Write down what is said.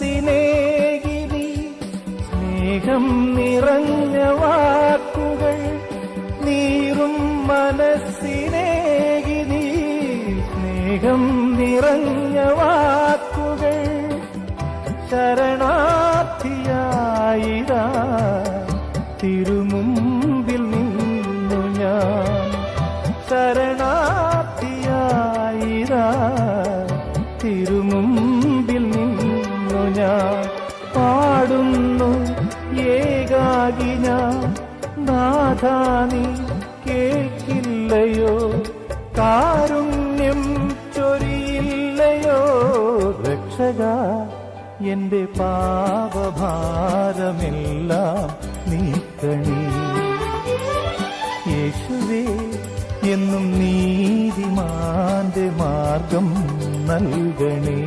മനസ്സിനേകിനി സ്നേഹം നിറഞ്ഞ വാക്കുകൾ നീറും മനസ്സിനേകിനി സ്നേഹം നിറഞ്ഞ വാക്കുകൾ ശരണാർത്ഥിയായിരാ തിരുമുമ്പിൽ നിന്നു ഞാൻ ശരണാർത്ഥിയായിരാ തിരുമുമ്പിൽ നിന്നു ഞാൻ പാടുന്നു ഏകാകി ഞാൻ നാഥാ നീ കേൾക്കില്ലയോ കാരുണ്യം ചൊരിയില്ലയോ രക്ഷകാ എന്റെ പാപഭാരമെല്ലാം നീക്കണേ യേശുവേ എന്നും നീതിമാന്റെ മാർഗം നൽകണേ.